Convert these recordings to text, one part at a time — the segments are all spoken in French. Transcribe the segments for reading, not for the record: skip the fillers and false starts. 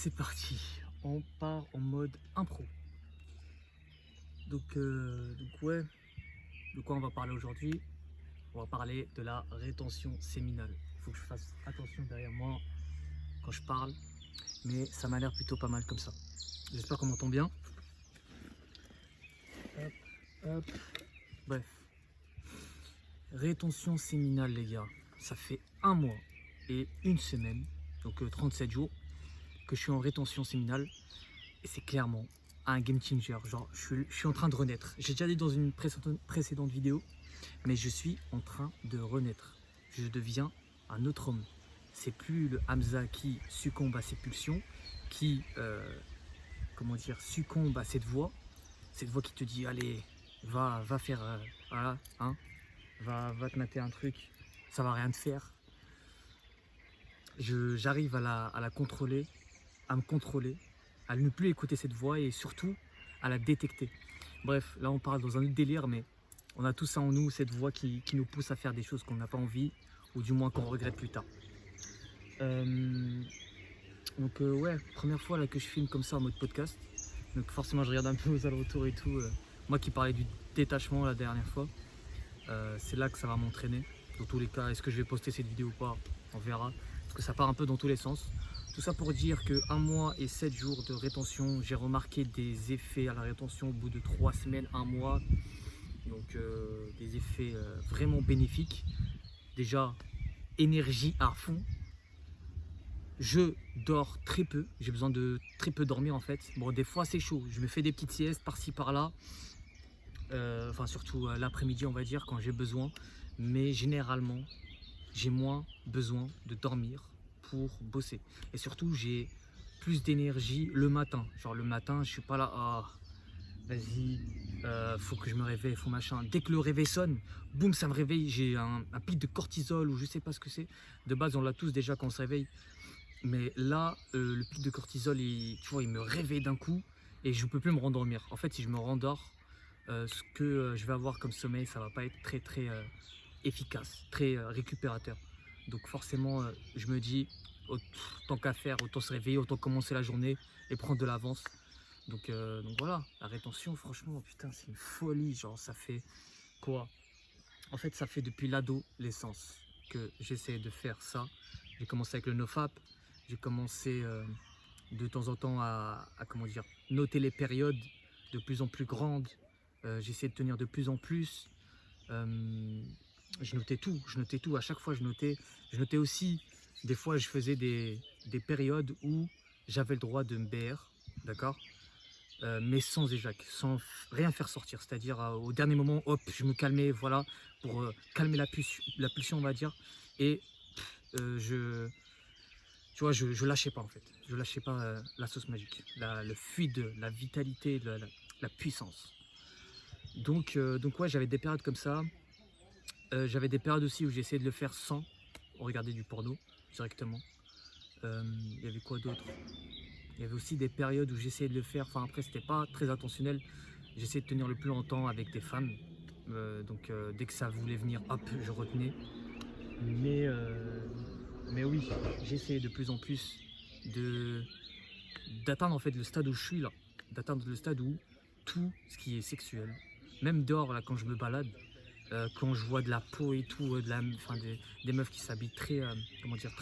c'est parti. On part en mode impro. Donc ouais, de quoi on va parler aujourd'hui? On va parler de la rétention séminale. Il faut que je fasse attention derrière moi quand je parle, mais ça m'a l'air plutôt pas mal comme ça. J'espère qu'on m'entend bien. Hop, hop. Bref, rétention séminale les gars, ça fait un mois et une semaine, donc 37 jours, que je suis en rétention séminale. Et c'est clairement un game changer. Genre, je suis en train de renaître. J'ai déjà dit dans une précédente vidéo, mais je suis en train de renaître. Je deviens un autre homme. C'est plus le Hamza qui succombe à ses pulsions, qui, succombe à cette voix qui te dit, allez, va faire, voilà, hein, va te mater un truc, ça va rien te faire. J'arrive à la contrôler, à me contrôler, à ne plus écouter cette voix et surtout à la détecter. Bref, là on parle dans un autre délire, mais on a tout ça en nous, cette voix qui nous pousse à faire des choses qu'on n'a pas envie, ou du moins qu'on regrette plus tard. Ouais, première fois là que je filme comme ça en mode podcast, donc forcément je regarde un peu aux alentours et tout. Moi qui parlais du détachement la dernière fois, c'est là que ça va m'entraîner. Dans tous les cas, est-ce que je vais poster cette vidéo ou pas? On verra, parce que ça part un peu dans tous les sens. Tout ça pour dire que 1 mois et 7 jours de rétention, j'ai remarqué des effets à la rétention au bout de 3 semaines, 1 mois. Donc des effets vraiment bénéfiques. Déjà, énergie à fond. Je dors très peu, j'ai besoin de très peu dormir en fait. Bon, des fois c'est chaud, je me fais des petites siestes par-ci par-là. Enfin surtout l'après-midi on va dire quand j'ai besoin. Mais généralement, j'ai moins besoin de dormir pour bosser. Et surtout, j'ai plus d'énergie le matin. Genre le matin, je suis pas là, ah, vas-y, faut que je me réveille, faut machin. Dès que le réveil sonne, boum, ça me réveille. J'ai un pic de cortisol ou je sais pas ce que c'est. De base, on l'a tous déjà quand on se réveille. Mais là, le pic de cortisol, tu vois, il me réveille d'un coup et je peux plus me rendormir. En fait, si je me rendors, ce que je vais avoir comme sommeil, ça va pas être très efficace, très récupérateur. Donc forcément, je me dis, autant qu'à faire, autant se réveiller, autant commencer la journée et prendre de l'avance. Donc voilà, la rétention, franchement, putain, c'est une folie. Genre, ça fait quoi? En fait, ça fait depuis l'adolescence que j'essaie de faire ça. J'ai commencé avec le NoFap. J'ai commencé de temps en temps comment dire, noter les périodes de plus en plus grandes. J'essaie de tenir de plus en plus. Je notais tout, à chaque fois je notais aussi, des fois je faisais des périodes où j'avais le droit de me BR, d'accord, mais sans éjac, sans rien faire sortir, c'est-à-dire au dernier moment, hop, je me calmais, voilà, pour calmer la pulsion on va dire, et tu vois, je lâchais pas en fait, je lâchais pas la sauce magique, le fluide, la vitalité, la puissance. Donc ouais, j'avais des périodes comme ça. J'avais des périodes aussi où j'essayais de le faire sans regarder du porno directement. Il y avait quoi d'autre? Il y avait aussi des périodes où j'essayais de le faire, enfin après c'était pas très intentionnel, j'essayais de tenir le plus longtemps avec des femmes. Dès que ça voulait venir, hop, je retenais. Mais oui, j'essayais de plus en plus d'atteindre en fait le stade où je suis là, d'atteindre le stade où tout ce qui est sexuel, même dehors là quand je me balade, quand je vois de la peau et tout, des meufs qui s'habillent très, comment dire,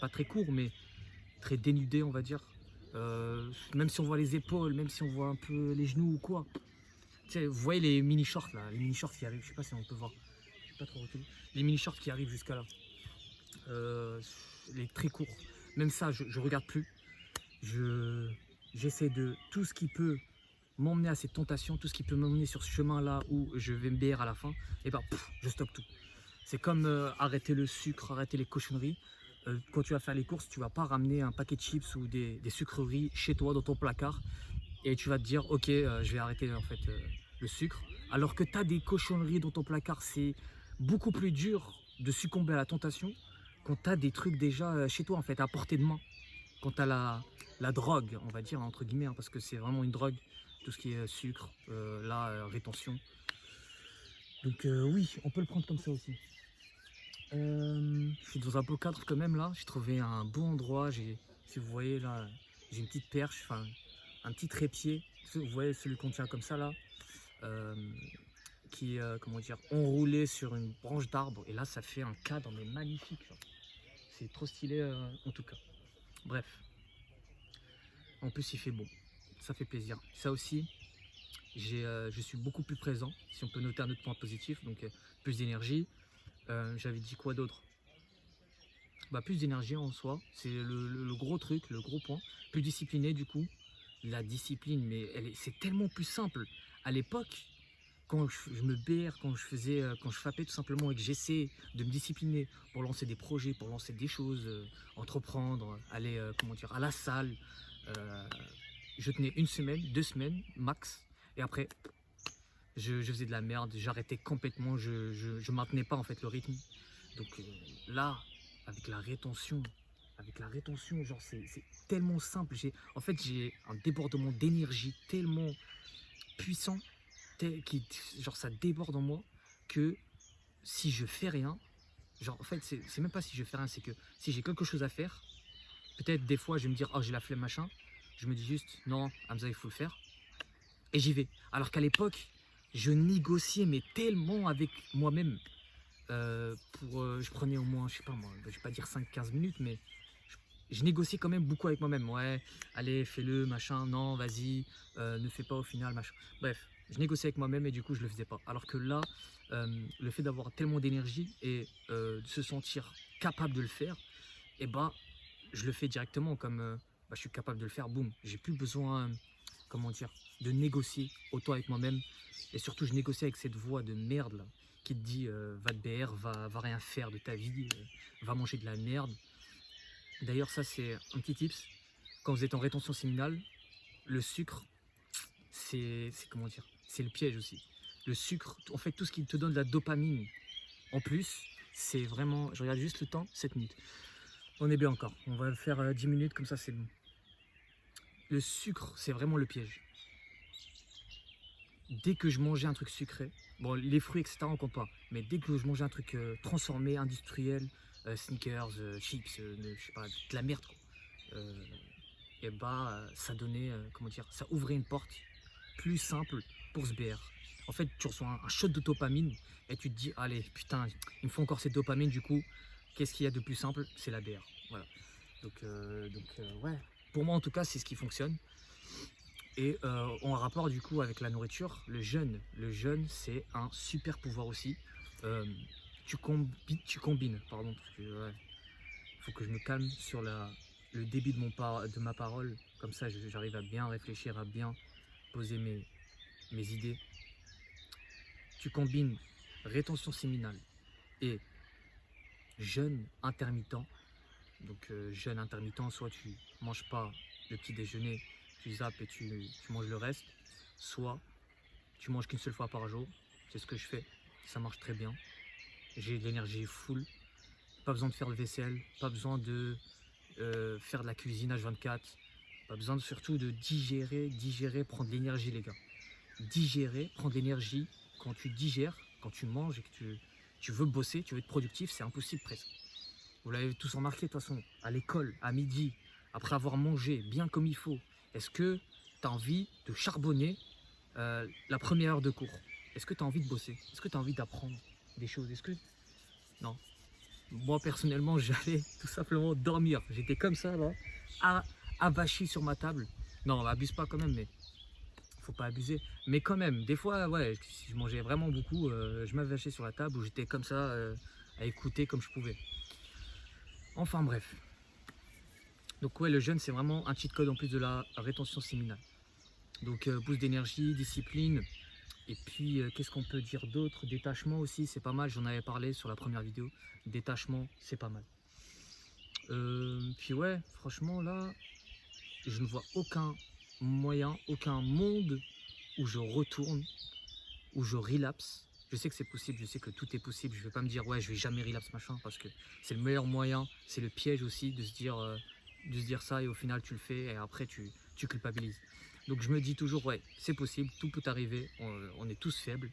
pas très court, mais très dénudées, on va dire. Même si on voit les épaules, même si on voit un peu les genoux ou quoi. Tu sais, vous voyez les mini shorts là, les mini shorts qui arrivent, je sais pas si on peut voir, je sais pas trop reculé. Les mini shorts qui arrivent jusqu'à là, les très courts. Même ça, je regarde plus. J'essaie de tout ce qui peut m'emmener à cette tentation, tout ce qui peut m'emmener sur ce chemin-là où je vais me BR à la fin, et ben je stoppe tout. C'est comme arrêter le sucre, arrêter les cochonneries. Quand tu vas faire les courses, tu vas pas ramener un paquet de chips ou des sucreries chez toi dans ton placard et tu vas te dire ok, je vais arrêter en fait le sucre. Alors que tu as des cochonneries dans ton placard, c'est beaucoup plus dur de succomber à la tentation quand tu as des trucs déjà chez toi en fait, à portée de main. Quand tu as la drogue, on va dire entre guillemets, hein, parce que c'est vraiment une drogue, tout ce qui est sucre, rétention. Donc oui, on peut le prendre comme ça aussi. Je suis dans un beau cadre quand même là, j'ai trouvé un bon endroit, si vous voyez là, j'ai une petite perche, enfin un petit trépied, vous voyez celui qu'on tient comme ça là, euh, qui est comment dire, enroulé sur une branche d'arbre, et là ça fait un cadre mais magnifique, genre. C'est trop stylé en tout cas. Bref, en plus il fait bon, ça fait plaisir. Ça aussi, je suis beaucoup plus présent, si on peut noter un autre point positif, donc plus d'énergie. J'avais dit quoi d'autre? Bah, plus d'énergie en soi, c'est le gros truc, le gros point. Plus discipliné du coup. La discipline, mais c'est tellement plus simple. À l'époque, quand je me BR, quand je fappais tout simplement et que j'essayais de me discipliner pour lancer des projets, pour lancer des choses, entreprendre, aller comment dire, à la salle, euh, je tenais une semaine, 2 semaines max, et après je faisais de la merde, j'arrêtais complètement, je maintenais pas en fait le rythme. Donc là, avec la rétention, genre c'est tellement simple. En fait, j'ai un débordement d'énergie tellement puissant, qui, genre ça déborde en moi, que si je fais rien, genre en fait c'est même pas si je fais rien, c'est que si j'ai quelque chose à faire, peut-être des fois je vais me dire oh j'ai la flemme machin, je me dis juste non Hamza il faut le faire, et j'y vais. Alors qu'à l'époque, je négociais mais tellement avec moi-même. Je prenais au moins, je sais pas moi, je vais pas dire 5-15 minutes, mais je négociais quand même beaucoup avec moi-même. Ouais, allez, fais-le, machin, non, vas-y, ne fais pas au final, machin. Bref, je négociais avec moi-même et du coup, je le faisais pas. Alors que là, le fait d'avoir tellement d'énergie et de se sentir capable de le faire, et bah, je le fais directement comme je suis capable de le faire, boum. J'ai plus besoin, comment dire, de négocier autant avec moi-même. Et surtout, je négocie avec cette voix de merde là, qui te dit va te BR, va rien faire de ta vie, va manger de la merde. D'ailleurs, ça c'est un petit tips. Quand vous êtes en rétention séminale, le sucre, c'est comment dire, c'est le piège aussi. Le sucre, en fait, tout ce qui te donne de la dopamine, en plus, c'est vraiment, je regarde juste le temps, 7 minutes. On est bien encore, on va faire 10 minutes, comme ça c'est bon. Le sucre, c'est vraiment le piège. Dès que je mangeais un truc sucré, bon, les fruits, etc., on compte pas, mais dès que je mangeais un truc transformé, industriel, sneakers, chips, je sais pas, de la merde, quoi. Et bah, ça donnait, comment dire, ça ouvrait une porte plus simple pour se BR. En fait, tu reçois un shot de dopamine et tu te dis, allez, putain, il me faut encore cette dopamine, du coup, qu'est-ce qu'il y a de plus simple? C'est la BR. Voilà. Donc, ouais, pour moi en tout cas, c'est ce qui fonctionne. Et en rapport du coup avec la nourriture, le jeûne c'est un super pouvoir aussi. Tu combines, pardon, parce que ouais, faut que je me calme sur le débit de ma parole, comme ça j'arrive à bien réfléchir, à bien poser mes idées. Tu combines rétention séminale et jeûne intermittent. Donc jeûne intermittent, soit tu manges pas le petit déjeuner, tu zappes et tu manges le reste, soit tu manges qu'une seule fois par jour. C'est ce que je fais, ça marche très bien. J'ai de l'énergie full, pas besoin de faire le vaisselle, pas besoin de faire de la cuisine H24, pas besoin surtout de digérer, prendre de l'énergie les gars. Digérer, prendre de l'énergie, quand tu digères, quand tu manges et que tu veux bosser, tu veux être productif, c'est impossible presque. Vous l'avez tous remarqué de toute façon, à l'école, à midi, après avoir mangé bien comme il faut, est-ce que tu as envie de charbonner la première heure de cours? Est-ce que tu as envie de bosser? Est-ce que tu as envie d'apprendre des choses? Est-ce que... Non. Moi personnellement, j'allais tout simplement dormir. J'étais comme ça là, avachi sur ma table. Non, abuse pas quand même, mais faut pas abuser. Mais quand même, des fois, ouais, si je mangeais vraiment beaucoup, je m'avachais sur la table où j'étais comme ça à écouter comme je pouvais. Enfin bref. Donc ouais, le jeûne, c'est vraiment un cheat code en plus de la rétention séminale. Donc boost d'énergie, discipline. Et puis qu'est-ce qu'on peut dire d'autre? Détachement aussi, c'est pas mal. J'en avais parlé sur la première vidéo. Détachement, c'est pas mal. Puis ouais, franchement là, je ne vois aucun moyen, aucun monde où je retourne, où je relapse. Je sais que c'est possible, je sais que tout est possible. Je vais pas me dire ouais, je vais jamais relapse machin, parce que c'est le meilleur moyen. C'est le piège aussi de se dire ça et au final tu le fais et après tu culpabilises. Donc je me dis toujours ouais, c'est possible, tout peut arriver. On est tous faibles,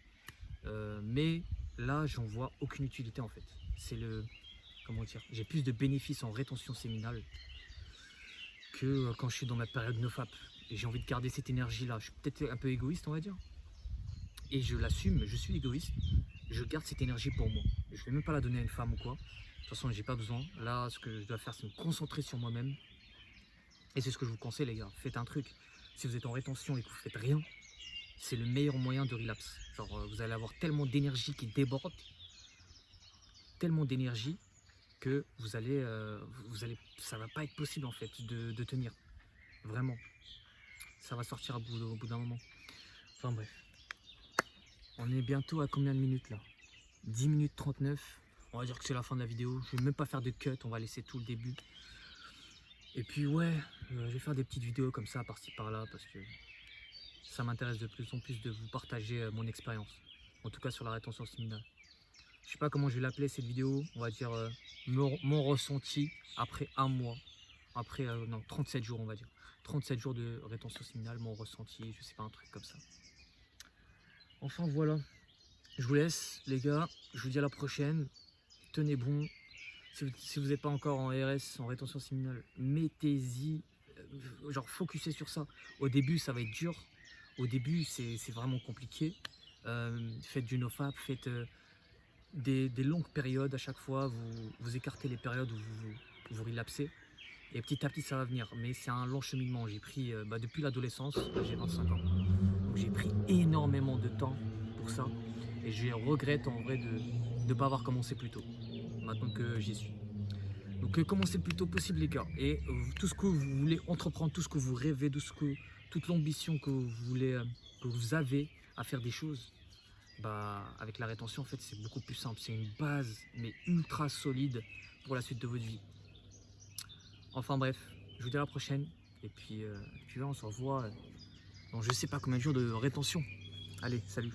mais là j'en vois aucune utilité en fait. C'est le, comment dire, j'ai plus de bénéfices en rétention séminale que quand je suis dans ma période nofap et j'ai envie de garder cette énergie-là. Je suis peut-être un peu égoïste, on va dire. Et je l'assume, je suis égoïste. Je garde cette énergie pour moi. Je ne vais même pas la donner à une femme ou quoi. De toute façon, j'ai pas besoin. Là, ce que je dois faire, c'est me concentrer sur moi-même. Et c'est ce que je vous conseille, les gars. Faites un truc. Si vous êtes en rétention et que vous faites rien, c'est le meilleur moyen de relapse. Genre, vous allez avoir tellement d'énergie qui déborde, tellement d'énergie que ça va pas être possible en fait de tenir. Vraiment. Ça va sortir au bout d'un moment. Enfin bref. On est bientôt à combien de minutes là? 10 minutes 39. On va dire que c'est la fin de la vidéo. Je vais même pas faire de cut, on va laisser tout le début. Et puis ouais, je vais faire des petites vidéos comme ça par-ci par-là parce que ça m'intéresse de plus en plus de vous partager mon expérience. En tout cas sur la rétention séminale. Je sais pas comment je vais l'appeler cette vidéo. On va dire mon ressenti après un mois. Après, non, 37 jours on va dire. 37 jours de rétention séminale, mon ressenti, je sais pas, un truc comme ça. Enfin voilà. Je vous laisse les gars. Je vous dis à la prochaine. Tenez bon. Si vous n'êtes pas encore en RS, en rétention séminale, mettez-y, genre focussez sur ça. Au début, ça va être dur. Au début, c'est vraiment compliqué. Faites du nofap, faites des longues périodes à chaque fois. Vous écartez les périodes où vous relapsez. Et petit à petit, ça va venir. Mais c'est un long cheminement. J'ai pris, depuis l'adolescence, j'ai 25 ans. Donc j'ai pris énormément de temps pour ça. Et je regrette en vrai de ne pas avoir commencé plus tôt. Maintenant que j'y suis. Donc commencez le plus tôt possible les gars. Et tout ce que vous voulez entreprendre, tout ce que vous rêvez, toute l'ambition que vous voulez, que vous avez à faire des choses, avec la rétention en fait c'est beaucoup plus simple. C'est une base mais ultra solide pour la suite de votre vie. Enfin bref, je vous dis à la prochaine. Et puis là on se revoit dans je sais pas combien de jours de rétention. Allez, salut.